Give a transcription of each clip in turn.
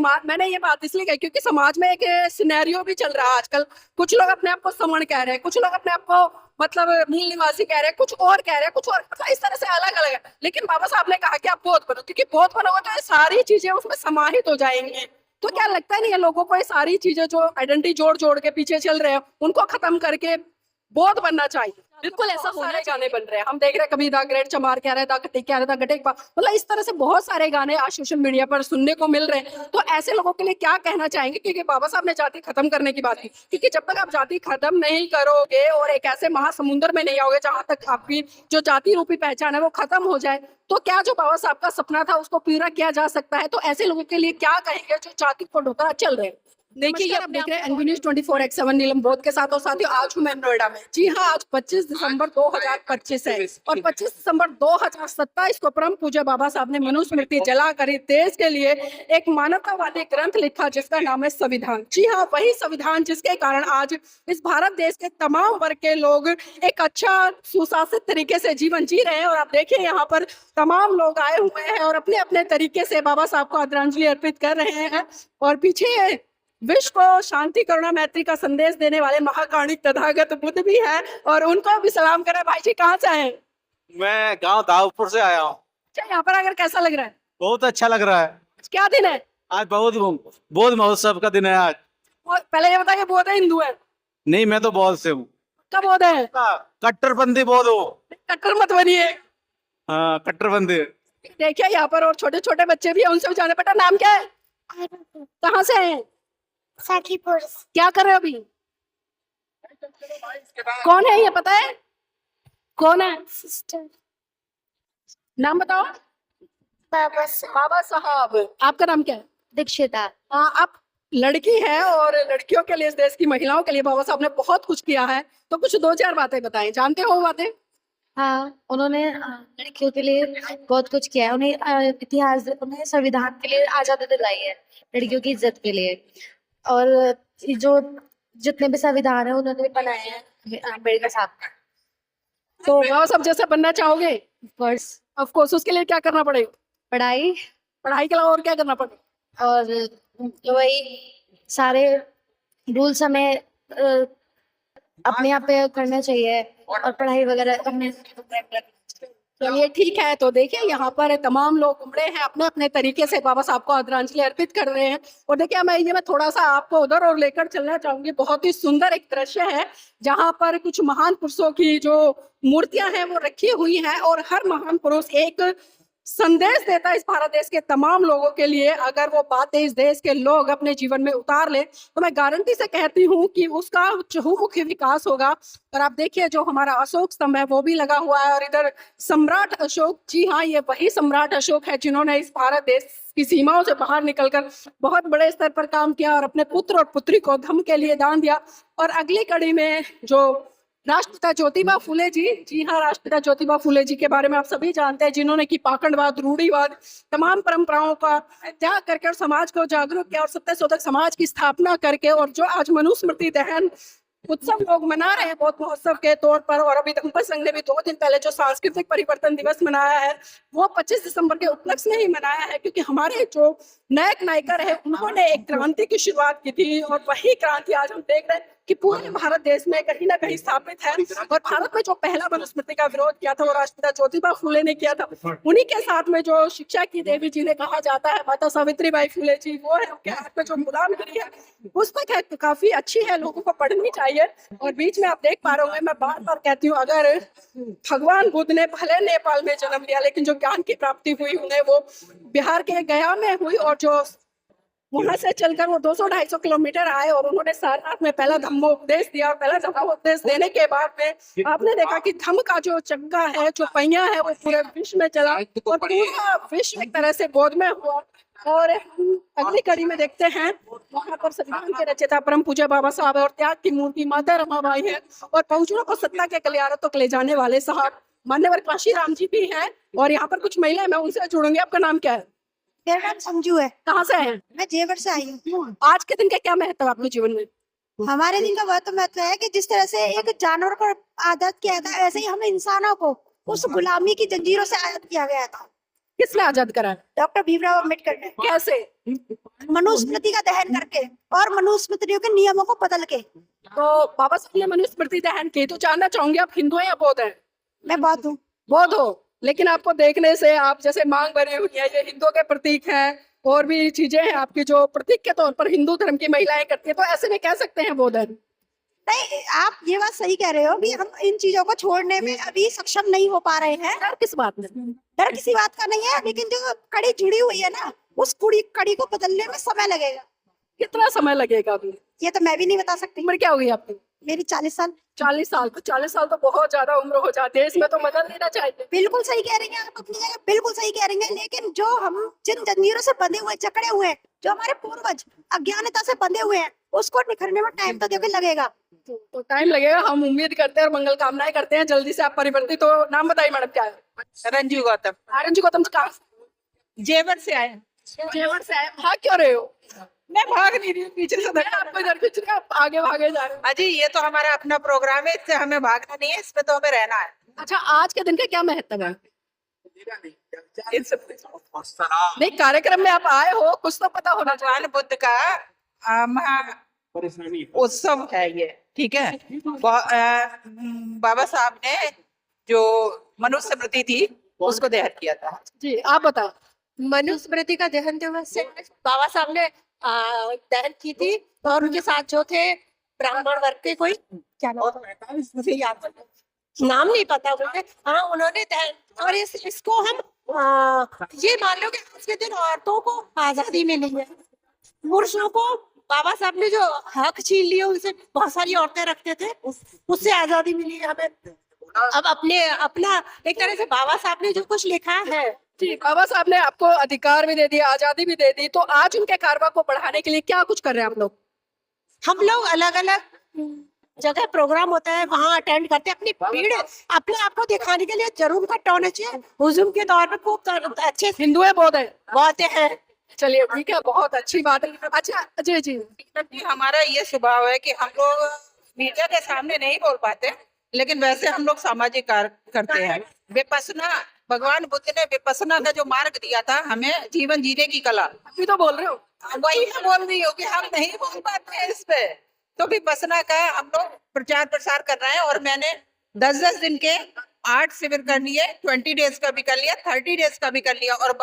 समाज, मैंने ये बात इसलिए कही क्योंकि समाज में एक सिनेरियो भी चल रहा है आजकल। कुछ लोग अपने आप को समण कह रहे हैं, कुछ लोग अपने आप को मतलब मूल निवासी कह रहे हैं, कुछ और कह रहे हैं, कुछ और, मतलब इस तरह से अलग अलग है। लेकिन बाबा साहब ने कहा कि आप बौद्ध बनो, क्योंकि बौद्ध बनोगे तो ये सारी चीजें उसमें समाहित हो जाएंगी। तो क्या लगता नहीं है लोगों को ये सारी चीजें जो आइडेंटिटी जोड़ जोड़ के पीछे चल रहे हैं उनको खत्म करके बौद्ध बनना चाहिए? बिल्कुल ऐसा सारे गाने बन रहे हैं, हम देख रहे हैं, कभी द ग्रेट चमार कह रहा है, द कटिक कह रहा था, गटेक मतलब इस तरह से बहुत सारे गाने आज सोशल मीडिया पर सुनने को मिल रहे हैं। तो ऐसे लोगों के लिए क्या कहना चाहेंगे? क्योंकि बाबा साहब ने जाति खत्म करने की बात की, क्योंकि जब तक आप जाति खत्म नहीं करोगे और एक ऐसे महासमुंदर में नहीं आओगे जहां तक आपकी जो जाति रूपी पहचान है वो खत्म हो जाए, तो क्या जो बाबा साहब का सपना था उसको पूरा किया जा सकता है? तो ऐसे लोगों के लिए क्या कहेंगे जो जाति को ढोकर चल रहे हैं? देखिए, ये आप देख रहे हैं एनबी न्यूज 24/7 नीलम बोध के साथ। और साथियों, आज हूं मैं नोएडा में। जी हाँ, आज 25 दिसंबर 2025 है और 25 दिसंबर 2027 को परम पूज्य बाबा साहब ने मनुस्मृति जला कर देश के लिए एक मानवतावादी ग्रंथ लिखा जिसका नाम है संविधान। जी हाँ, वही संविधान जिसके कारण आज इस भारत देश के तमाम वर्ग के लोग एक अच्छा सुशासित तरीके से जीवन जी रहे हैं। और आप देखिए, यहाँ पर तमाम लोग आए हुए हैं और अपने अपने तरीके से बाबा साहब को आदरांजलि अर्पित कर रहे हैं। और पीछे विश्व को शांति, करुणा, मैत्री का संदेश देने वाले महाकाणिक तथागत बुद्ध भी हैं और उनको भी सलाम करें। भाई जी, कहाँ से आए? मैं गांव दाऊदपुर से आया हूँ। अच्छा, यहाँ पर आकर कैसा लग रहा है? बहुत अच्छा लग रहा है। क्या दिन है आज बौद्ध महोत्सव का दिन है आज। पहले ये बताइए, बौद्ध है हिंदू है? नहीं, मैं तो बौद्ध से हूँ। कब बौद्ध है? कट्टरपंथी बौद्ध हूँ। कट्टर मत बनिए। हाँ, कट्टरपंथी। देखिए, यहाँ पर और छोटे छोटे बच्चे भी हैं, उनसे भी जाने। बेटा, नाम क्या है? कहाँ से हैं? साकीपुर। क्या कर रहे हो अभी? कौन है ये पता है? कौन है? सिस्टर। नाम बताओ। बाबा साहब। आपका नाम क्या है? दीक्षिता। हाँ, आप लड़की है और लड़कियों के लिए, इस देश की महिलाओं के लिए बाबा साहब ने बहुत कुछ किया है। तो कुछ 2-4 बातें बताएं, जानते हो वो बातें? हाँ, उन्होंने लड़कियों के लिए बहुत कुछ किया है। उन्हें इतिहास, उन्हें संविधान के लिए आजादी दिलाई है, लड़कियों की इज्जत के लिए। और जो जितने भी संविधान है उन्होंने बनाए हैं अम्बेडकर साहब ने। तो बाबा साहब जैसा बनना चाहोगे? Of course. उसके लिए क्या करना पड़ेगा? पढ़ाई, पढ़ाई के अलावा और क्या करना पड़ेगा? और वही सारे रूल्स हमें अपने आप पे करना चाहिए और पढ़ाई वगैरह करने। चलिए, ठीक है। तो देखिए, यहाँ पर तमाम लोग उमड़े हैं, अपने अपने तरीके से बाबा साहब को आदरांजलि अर्पित कर रहे हैं। और देखिए, मैं थोड़ा सा आपको उधर और लेकर चलना चाहूंगी। बहुत ही सुंदर एक दृश्य है जहाँ पर कुछ महान पुरुषों की जो मूर्तियां हैं वो रखी हुई हैं और हर महान पुरुष एक संदेश देता है इस भारत देश के तमाम लोगों के लिए। अगर वो बातें इस देश के लोग अपने जीवन में उतार ले तो मैं गारंटी से कहती हूँ कि उसका चहुमुखी विकास होगा। और आप देखिए, जो हमारा अशोक स्तंभ है वो भी लगा हुआ है। और इधर सम्राट अशोक, जी हाँ, ये वही सम्राट अशोक है जिन्होंने इस भारत देश की सीमाओं से बाहर निकलकर बहुत बड़े स्तर पर काम किया और अपने पुत्र और पुत्री को धर्म के लिए दान दिया। और अगली कड़ी में जो राष्ट्रपिता ज्योतिबा फुले जी, जी हाँ, राष्ट्रपिता ज्योतिबा फुले जी के बारे में आप सभी जानते हैं, जिन्होंने की पाखंडवाद, रूढ़िवाद, तमाम परंपराओं का त्याग करके और समाज को जागरूक किया और सत्यशोधक समाज की स्थापना करके। और जो आज मनुस्मृति दहन उत्सव लोग मना रहे हैं बौद्ध महोत्सव के तौर पर, और अभी धम्म संघ ने भी 2 दिन पहले जो सांस्कृतिक परिवर्तन दिवस मनाया है वो 25 दिसंबर के उपलक्ष्य में ही मनाया है, क्योंकि हमारे जो नायक नायिका रहे उन्होंने एक क्रांति की शुरुआत की थी। और वही क्रांति आज हम देख रहे हैं कि पूरे भारत देश में कहीं ना कहीं स्थापित है। और भारत में जो पहला मनुस्मृति का विरोध किया था वो राष्ट्रपिता ज्योतिबा फुले ने किया था। उन्हीं के साथ में जो शिक्षा की देवी जी ने कहा जाता है, माता सावित्रीबाई फुले जी, वो है। उनके हाथ में जो गुलामगिरी है पुस्तक है, काफी अच्छी है, लोगों को पढ़नी चाहिए। और बीच में आप देख पा रहे होंगे, मैं बार बार कहती हूँ, अगर भगवान बुद्ध ने भले नेपाल में जन्म लिया लेकिन जो ज्ञान की प्राप्ति हुई उन्हें वो बिहार के गया में हुई। और जो वहां से चलकर वो 200-250 किलोमीटर आए और उन्होंने सारनाथ में पहला धम्मोपदेश दिया। और पहला धम्मोपदेश देने के बाद में आपने देखा कि धम्म का जो चक्का है, जो पहिया है, वो पूरे विश्व में चला और पूरा विश्व एक तरह से बोधमय हुआ। और अगली कड़ी में देखते हैं, वहां पर संविधान के रचयिता परम पूज्य बाबा साहब और त्याग की मूर्ति माता रमाबाई है। और बहुजनों को सत्ता के गलियारों तक ले जाने वाले साहब मान्यवर काशीराम जी भी हैं। और यहाँ पर कुछ महिलाएं, मैं उनसे जुड़ूंगी। आपका नाम क्या है? मेरा नाम संजू है। कहाँ से आए हैं? मैं जेवर से आई हूँ। आज के दिन का क्या महत्व है आपके जीवन में? हमारे दिन का बहुत महत्व है कि जिस तरह से एक जानवर को आजाद किया था, ऐसे ही हमें इंसानों को उस गुलामी की जंजीरों से आजाद किया गया था। किसने आजाद कराया? डॉक्टर भीमराव अम्बेडकर ने, कैसे? मनुस्मृति का दहन करके और मनुस्मृतियों के नियमों को बदल के। तो बाबा साहब ने मनुस्मृति दहन की, तो जानना चाहूंगी आप हिंदू हैं या बौद्ध हैं? मैं बात हूँ। बौद्ध हो, लेकिन आपको देखने से आप जैसे मांग बनी हुई है, ये हिंदुओं के प्रतीक हैं और भी चीजें हैं आपकी जो प्रतीक के तौर पर हिंदू धर्म की महिलाएं करती है, तो ऐसे में कह सकते हैं बौद्ध हैं? नहीं, आप ये बात सही कह रहे हो कि हम इन चीजों को छोड़ने में अभी सक्षम नहीं हो पा रहे हैं। डर किस बात में? डर किसी बात का नहीं है, लेकिन जो कड़ी जुड़ी हुई है ना, उस कड़ी को बदलने में समय लगेगा। कितना समय लगेगा अभी? ये तो मैं भी नहीं बता सकती। उम्र क्या हो गई आपकी? मेरी 40 साल। 40 साल? तो 40 साल तो बहुत ज्यादा उम्र हो जाती है, इसमें तो बदल लेना चाहिए। बिल्कुल सही कह रही हैं आप, अपनी जगह बिल्कुल सही कह रही हैं, लेकिन जो हम जिन जंजीरों से बंधे हुए, जकड़े हुए हैं, जो हमारे पूर्वज अज्ञानता से बंधे हुए हैं, उसको निखरने में टाइम तो देखो लगेगा। तो टाइम लगेगा, हम उम्मीद करते हैं और मंगल कामनाएं करते हैं जल्दी से आप परिवर्तित हो। नाम बताइए मैडम, क्या है? रंजू गौतम। रंजू गौतम जी कहाँ से? जेवर से आए। जेवर से आए। भाग क्यों रहे हो? मैं भाग नहीं रही हूँ, पीछे से मैं आपको इधर खींच रही हूँ, आप आगे भागे जा रहे हो। अजी ये तो हमारा अपना प्रोग्राम है, इससे हमें भागना नहीं है, इसमें तो हमें रहना है। अच्छा, आज के दिन का क्या महत्व है? नहीं, कार्यक्रम में आप आए हो, कुछ तो पता होना चाहिए। भगवान बुद्ध का महा उत्सव है ये, ठीक है। बाबा साहब ने जो मनुस्मृति थी उसको दहन किया था। जी, आप बताओ। मनुस्मृति का दहन दिवस से बाबा साहब ने दहन की थी, और उनके साथ जो थे ब्राह्मण वर्ग के, कोई क्या मुझे याद नाम नहीं पता मुझे। हाँ, उन्होंने दहन, और इसको हम ये मान लो कि आज के दिन औरतों को आजादी मिली है। पुरुषों को बाबा साहब ने जो हक छीन लिए, उनसे बहुत सारी औरतें रखते थे, उससे आजादी मिली है हमें। अब अपना एक तरह से बाबा साहब ने जो कुछ लिखा है, जी, बाबा साहब ने आपको अधिकार भी दे दिया, आजादी भी दे दी, तो आज उनके कारवा को बढ़ाने के लिए क्या कुछ कर रहे हैं आप लोग? हम लोग अलग अलग जगह प्रोग्राम होता है, वहाँ अटेंड करते हैं। अपनी भीड़ अपने आप को दिखाने के लिए जरूर इकट्ठा होना चाहिए। हुजूम के दौर में खूब अच्छे हिंदू है, बौद्ध है? बहुत हैं। चलिए ठीक है, बहुत अच्छी बात है। अच्छा जी जी, हमारा ये स्वभाव है कि हम लोग मीडिया के सामने नहीं बोल पाते, लेकिन वैसे हम लोग सामाजिक कार्य करते हैं। विपස්සना, भगवान बुद्ध ने विपස්සना का जो मार्ग दिया था हमें, जीवन जीने की कला, अभी तो बोल रहे हो। वही मैं बोल रही हूँ कि हम नहीं बोल पाते हैं इस पे। तो विपස්සना का हम लोग प्रचार प्रसार कर रहे हैं, और मैंने 10-10 दिन के 8 शिविर कर लिए, 20 डेज का भी कर लिया, 30 डेज का भी कर लिया। और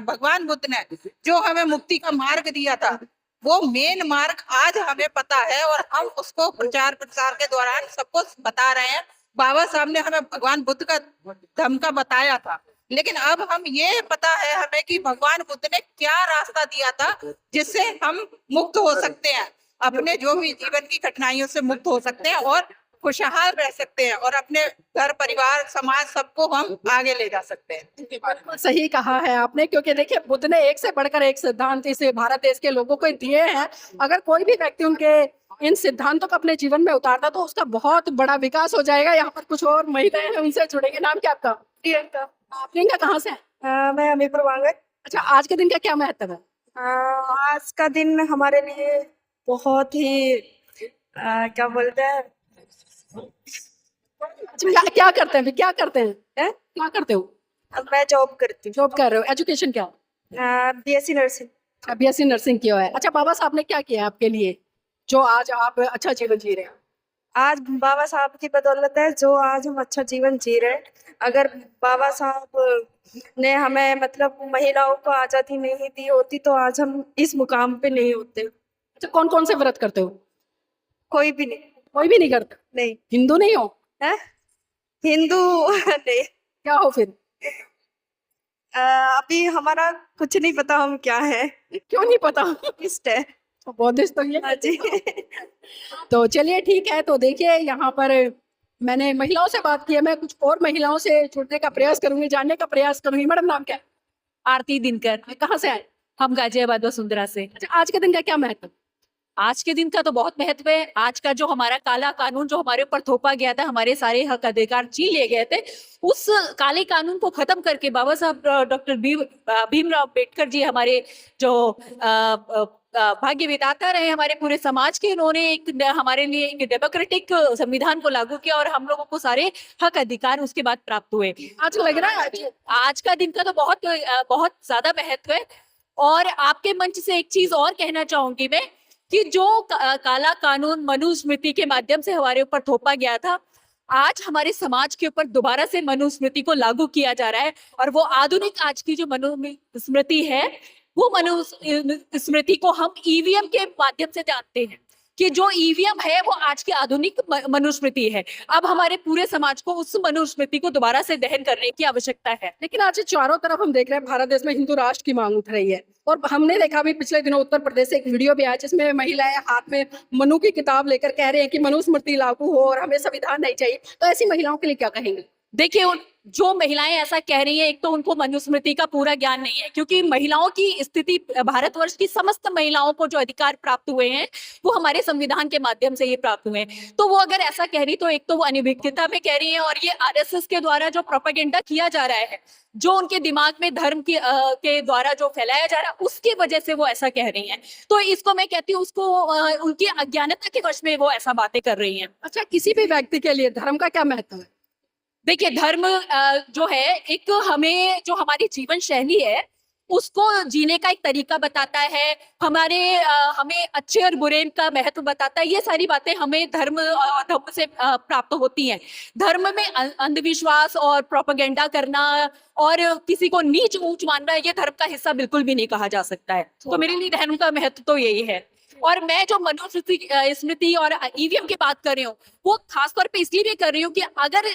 भगवान बुद्ध ने जो हमें मुक्ति का मार्ग दिया था, वो मेन मार्ग आज हमें पता है, और हम उसको प्रचार प्रसार के दौरान सबको बता रहे हैं। बाबा साहब ने हमें भगवान बुद्ध का धर्म का बताया था, लेकिन अब हम ये पता है हमें कि भगवान बुद्ध ने क्या रास्ता दिया था जिससे हम मुक्त हो सकते हैं, अपने जो भी जीवन की कठिनाइयों से मुक्त हो सकते हैं और खुशहाल रह सकते हैं, और अपने घर परिवार समाज सबको हम आगे ले जा सकते हैं। बिल्कुल सही कहा है आपने, क्योंकि देखिए बुद्ध ने एक से बढ़कर एक सिद्धांत इस भारत देश के लोगों को दिए हैं। अगर कोई भी व्यक्ति उनके इन सिद्धांतों को अपने जीवन में उतारता तो उसका बहुत बड़ा विकास हो जाएगा। यहाँ पर कुछ और महिलाएं हैं, उनसे जुड़ेंगे। नाम क्या आपका? प्रियंका। प्रियंका कहाँ से है? मैं हमीरपुर वांगड़। अच्छा, आज के दिन का क्या महत्व है? आज का दिन हमारे लिए बहुत ही क्या बोलते हैं, क्या करते हैं? क्या करते हैं? क्या करते हो? मैं जॉब करती हूँ। जॉब कर रहे हो? एजुकेशन क्या? BSc nursing. BSc नर्सिंग किया है। अच्छा, बाबा साहब ने क्या किया आपके लिए जो आज आप अच्छा जीवन जी रहे हैं? आज बाबा साहब की बदौलत है जो आज हम अच्छा जीवन जी रहे हैं। अगर बाबा साहब ने हमें मतलब महिलाओं को आजादी नहीं दी होती तो आज हम इस मुकाम पे नहीं होते। अच्छा, कौन कौन से व्रत करते हो? कोई भी नहीं। कोई भी नहीं करता? नहीं। हिंदू नहीं हो? है हिंदू नहीं। क्या हो फिर? अभी हमारा कुछ नहीं पता हम क्या है। क्यों नहीं पता? इष्ट है। बौद्धिस्ट तो ये। हाँ जी। तो चलिए ठीक है। तो देखिए, यहाँ पर मैंने महिलाओं से बात की है, मैं कुछ और महिलाओं से जुड़ने का प्रयास करूंगी, जानने का प्रयास करूंगी। मैडम, नाम क्या है? आरती दिनकर। कहाँ से आए? हम गाजियाबाद वसुंधरा से। अच्छा, आज के दिन का क्या महत्व? आज के दिन का तो बहुत महत्व है। आज का जो हमारा काला कानून जो हमारे ऊपर थोपा गया था, हमारे सारे हक अधिकार छीन लिए गए थे, उस काले कानून को खत्म करके बाबा साहब डॉक्टर भीमराव अम्बेडकर जी हमारे जो भाग्य विधाता रहे हमारे पूरे समाज के, उन्होंने हमारे लिए एक डेमोक्रेटिक संविधान को लागू किया और हम लोगों को सारे हक अधिकार उसके बाद प्राप्त हुए। आज लग रहा है आज का दिन का तो बहुत ज्यादा महत्व है। और आपके मंच से एक चीज और कहना चाहूंगी मैं कि जो काला कानून मनुस्मृति के माध्यम से हमारे ऊपर थोपा गया था, आज हमारे समाज के ऊपर दोबारा से मनुस्मृति को लागू किया जा रहा है। और वो आधुनिक आज की जो मनुस्मृति है, वो मनुस्मृति को हम ईवीएम के माध्यम से जानते हैं कि जो ईवीएम है वो आज की आधुनिक मनुस्मृति है। अब हमारे पूरे समाज को उस मनुस्मृति को दोबारा से दहन करने की आवश्यकता है। लेकिन आज चारों तरफ हम देख रहे हैं भारत देश में हिंदू राष्ट्र की मांग उठ रही है। और हमने देखा भी पिछले दिनों उत्तर प्रदेश से एक वीडियो भी आया जिसमें महिलाएं हाथ में मनु की किताब लेकर कह रहे हैं कि मनुस्मृति लागू हो और हमें संविधान नहीं चाहिए। तो ऐसी महिलाओं के लिए क्या कहेंगे? देखिए, जो महिलाएं ऐसा कह रही हैं, एक तो उनको मनुस्मृति का पूरा ज्ञान नहीं है, क्योंकि महिलाओं की स्थिति, भारतवर्ष की समस्त महिलाओं को जो अधिकार प्राप्त हुए हैं वो हमारे संविधान के माध्यम से ये प्राप्त हुए हैं। तो वो अगर ऐसा कह रही, तो एक तो वो अनभिज्ञता में कह रही है, और ये आरएसएस के द्वारा जो प्रोपेगेंडा किया जा रहा है, जो उनके दिमाग में धर्म के द्वारा जो फैलाया जा रहा है, उसकी वजह से वो ऐसा कह रही हैं। तो इसको मैं कहती हूँ, उसको उनकी अज्ञानता के वश में वो ऐसा बातें कर रही हैं। अच्छा, किसी भी व्यक्ति के लिए धर्म का क्या महत्व है? देखिए, धर्म जो है, एक हमें जो हमारी जीवन शैली है उसको जीने का एक तरीका बताता है, हमें अच्छे और बुरे का महत्व बताता है। ये सारी बातें हमें धर्म से प्राप्त होती हैं। धर्म में अंधविश्वास और प्रोपेगेंडा करना और किसी को नीच ऊंच मानना, ये धर्म का हिस्सा बिल्कुल भी नहीं कहा जा सकता है। तो मेरे लिए धर्म का महत्व तो यही है। और मैं जो मनुस्मृति और ईवीएम की बात कर रही हूँ, वो खासतौर पे इसलिए भी कर रही हूँ कि अगर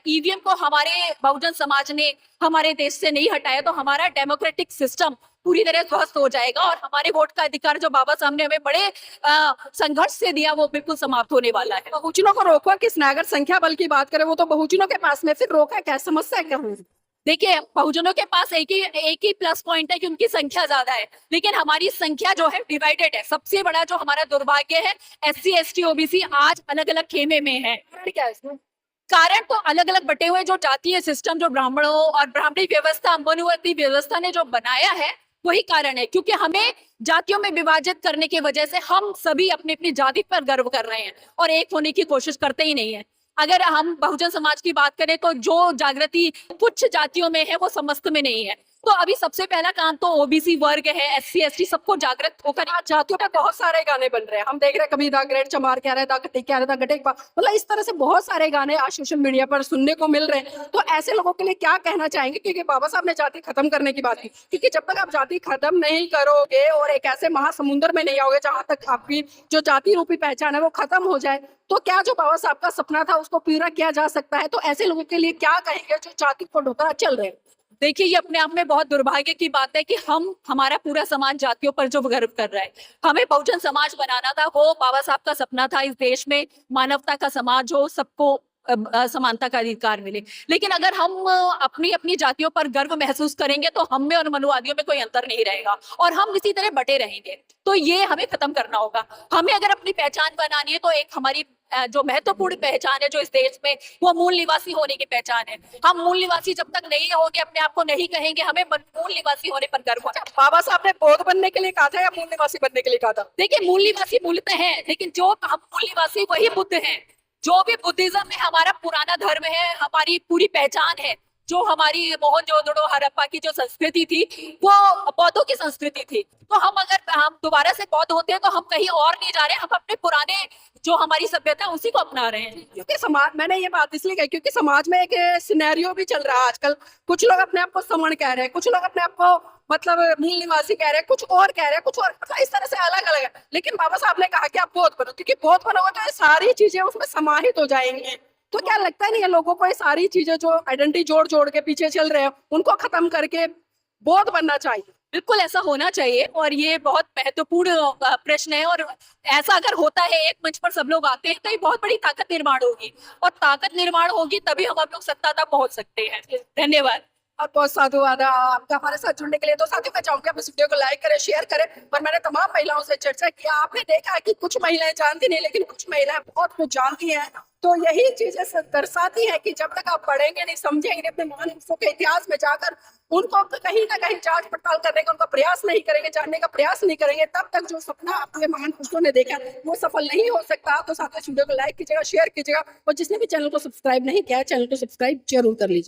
ईवीएम को हमारे बहुजन समाज ने हमारे देश से नहीं हटाया, तो हमारा डेमोक्रेटिक सिस्टम पूरी तरह ध्वस्त हो जाएगा और हमारे वोट का अधिकार जो बाबा साहब ने हमें बड़े संघर्ष से दिया, वो बिल्कुल समाप्त होने वाला है। बहुजनों को रोका किसने? अगर संख्या बल की बात करें, वो तो बहुजनों के पास में, फिर रोका क्या? समस्या क्या हुई? देखिए, बहुजनों के पास एक ही प्लस पॉइंट है कि उनकी संख्या ज्यादा है, लेकिन हमारी संख्या जो है डिवाइडेड है। सबसे बड़ा जो हमारा दुर्भाग्य है, SC ST OBC आज अलग अलग खेमे में है। क्या है इसमें? कारण तो अलग अलग बटे हुए, जो जातीय सिस्टम जो ब्राह्मणों और ब्राह्मणी व्यवस्था, मनुवर्ती व्यवस्था ने जो बनाया है, वही कारण है। क्योंकि हमें जातियों में विभाजित करने की वजह से हम सभी अपनी अपनी जाति पर गर्व कर रहे हैं और एक होने की कोशिश करते ही नहीं है। अगर हम बहुजन समाज की बात करें, तो जो जागृति कुछ जातियों में है वो समस्त में नहीं है। तो अभी सबसे पहला काम तो OBC वर्ग है, SC ST सबको जागृत होकर। जातियों पे बहुत सारे गाने बन रहे हैं, हम देख रहे हैं, कभी दा ग्रेट चमार कह रहे हैं, दा गटे कह रहे हैं, दा गटे, मतलब इस तरह से बहुत सारे गाने आज सोशल मीडिया पर सुनने को मिल रहे हैं। तो ऐसे लोगों के लिए क्या कहना चाहेंगे? क्योंकि बाबा साहब ने जाति खत्म करने की बात की, क्योंकि जब तक आप जाति खत्म नहीं करोगे और एक ऐसे महासमुंदर में नहीं आओगे जहां तक आपकी जो जाति रूपी पहचान है वो खत्म हो जाए, तो क्या जो बाबा साहब का सपना था उसको पूरा किया जा सकता है? तो ऐसे लोगों के लिए क्या कहेंगे जो जाति को ढोकर चल रहे हैं? देखिए, ये अपने आप में बहुत दुर्भाग्य की बात है कि हमारा पूरा समाज जातियों पर जो गर्व कर रहा है। हमें बहुजन समाज बनाना था, वो बाबा साहब का सपना था, इस देश में मानवता का समाज हो, सबको समानता का अधिकार मिले। लेकिन अगर हम अपनी अपनी जातियों पर गर्व महसूस करेंगे, तो हम में और मनुवादियों में कोई अंतर नहीं रहेगा और हम इसी तरह बटे रहेंगे। तो ये हमें खत्म करना होगा। हमें अगर अपनी पहचान बनानी है, तो एक हमारी जो महत्वपूर्ण पहचान है जो इस देश में, वो मूल निवासी होने की पहचान है। हम मूल निवासी जब तक नहीं होंगे, अपने आप को नहीं कहेंगे, हमें मूल निवासी होने पर गर्व होगा। बाबा साहब ने बौद्ध बनने के लिए कहा था या मूल निवासी बनने के लिए कहा था? देखिए, मूल निवासी मूलतः है, लेकिन जो हम मूल निवासी वही बुद्ध है। जो भी बुद्धिज्म है हमारा पुराना धर्म है, हमारी पूरी पहचान है। जो हमारी मोहनजोदड़ो हड़प्पा की जो संस्कृति थी, वो बौद्धों की संस्कृति थी। तो अगर हम दोबारा से बौद्ध होते हैं, तो हम कहीं और नहीं जा रहे, हम अपने पुराने जो हमारी सभ्यता है उसी को अपना रहे हैं। क्योंकि समाज, मैंने ये बात इसलिए कही क्योंकि समाज में एक सिनेरियो भी चल रहा है आजकल। कुछ लोग अपने आप को समण कह रहे हैं, कुछ लोग अपने आप को मतलब मूल निवासी कह रहे हैं, कुछ और कह रहे हैं, कुछ और, मतलब इस तरह से अलग अलग है। लेकिन बाबा साहब ने कहा कि आप बौद्ध बनो, क्योंकि बौद्ध बनोगे तो ये सारी चीजें उसमें समाहित हो जाएंगी। तो क्या लगता है नहीं है लोगों को, ये सारी चीजें जो आइडेंटिटी जोड़ जोड़ के पीछे चल रहे हैं, उनको खत्म करके बौद्ध बनना चाहिए? बिल्कुल ऐसा होना चाहिए, और ये बहुत महत्वपूर्ण प्रश्न है। और ऐसा अगर होता है, एक मंच पर सब लोग आते हैं, तो ये बहुत बड़ी ताकत निर्माण होगी, और ताकत निर्माण होगी तभी हम लोग सत्ता तक पहुंच सकते हैं। धन्यवाद। बहुत बहुत साधुवाद आपका हमारे साथ जुड़ने के लिए। तो साथियों मैं चाहूंगी आप इस वीडियो को लाइक करें, शेयर करें। पर मैंने तमाम महिलाओं से चर्चा किया, आपने देखा है कि कुछ महिलाएं जानती नहीं, लेकिन कुछ महिलाएं बहुत कुछ जानती हैं। तो यही चीजें दर्शाती है कि जब तक आप पढ़ेंगे नहीं, समझेंगे नहीं, अपने महान पुरुषों के इतिहास में जाकर उनको कहीं ना कहीं जांच पड़ताल करने का उनका प्रयास नहीं करेंगे, जानने का प्रयास नहीं करेंगे, तब तक जो सपना अपने महान पुरुषों ने देखा वो सफल नहीं हो सकता। तो साथ इस वीडियो को लाइक कीजिएगा, शेयर कीजिएगा, और जिसने भी चैनल को सब्सक्राइब नहीं किया है, चैनल को सब्सक्राइब जरूर कर लीजिए।